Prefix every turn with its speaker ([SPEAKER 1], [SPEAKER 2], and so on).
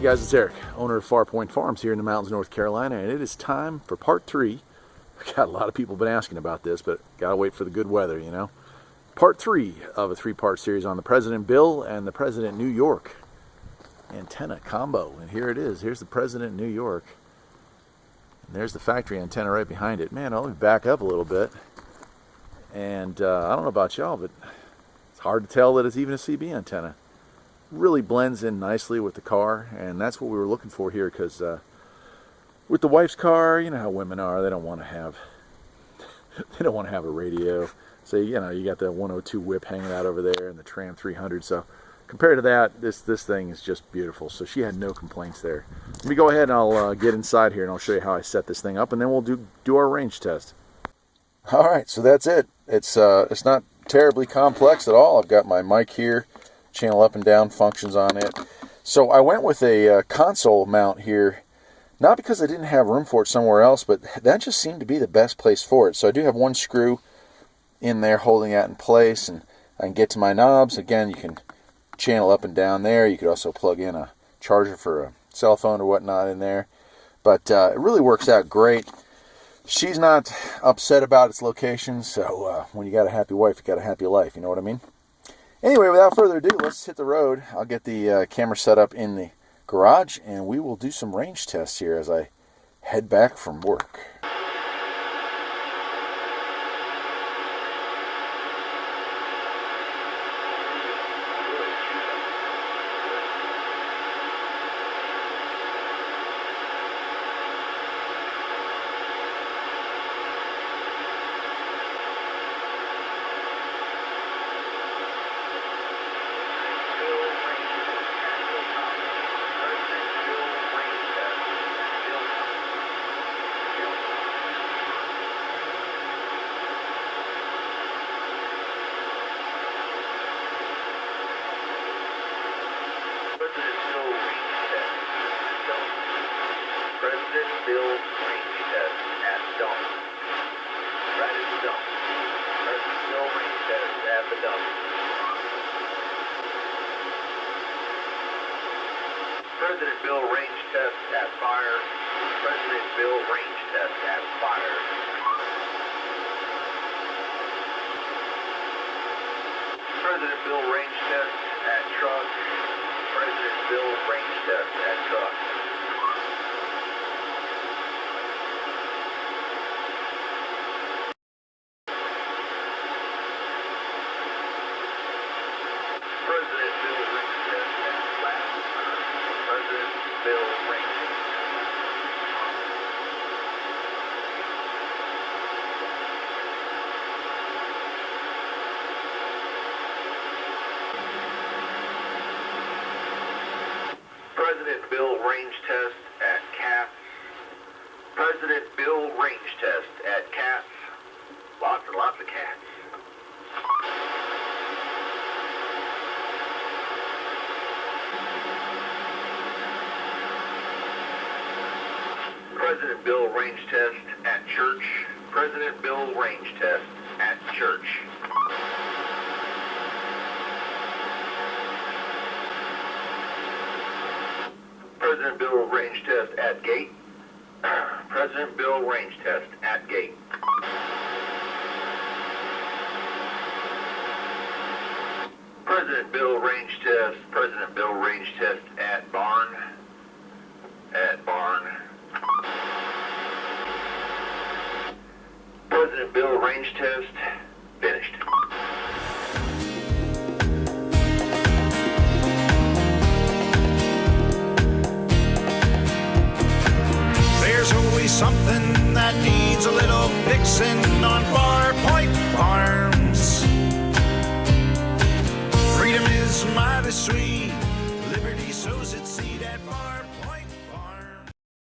[SPEAKER 1] guys, it's Eric, owner of Farpoint Farms here in the mountains of North Carolina, and it is time for part 3. I've got a lot of people been asking about this, but gotta wait for the good weather, you know. Part 3 of a 3-part series on the President Bill and the President New York antenna combo. And here it is. Here's the President New York. And there's the factory antenna right behind it. Man, let me back up a little bit. And I don't know about y'all, but it's hard to tell that it's even a CB antenna. Really blends in nicely with the car, and that's what we were looking for here, because with the wife's car, you know how women are, they don't want to have a radio. So you know, you got the 102 whip hanging out over there and the Tram 300. So compared to that, this thing is just beautiful. So she had no complaints there. Let me go ahead and I'll get inside here and I'll show you how I set this thing up, and then we'll do our range test. All right, so that's it. It's not terribly complex at all. I've got my mic here, channel up and down functions on it. So I went with a console mount here, not because I didn't have room for it somewhere else, but that just seemed to be the best place for it. So I do have one screw in there holding that in place, and I can get to my knobs. Again, you can channel up and down there. You could also plug in a charger for a cell phone or whatnot in there. But it really works out great. She's not upset about its location, so when you got a happy wife, you got a happy life, you know what I mean? Anyway, without further ado, let's hit the road. I'll get the camera set up in the garage, and we will do some range tests here as I head back from work.
[SPEAKER 2] President Bill range test at dawn. Right at the dump. President Bill range test at the dump. President Bill range test at fire. President Bill range test at fire. President Bill range test at truck. President Bill range test at truck. President Bill range test at flat. President Bill range. President Bill range test at cats. President Bill range test at cats. Lots and lots of cats. President Bill range test at church. President Bill range test at church. President Bill range test at gate. President Bill range test at gate. President Bill range test. President Bill range test at barn. At barn. President Bill range test finished.
[SPEAKER 3] There's always something that needs a little fixing on Farpoint Farms. Freedom is mighty sweet.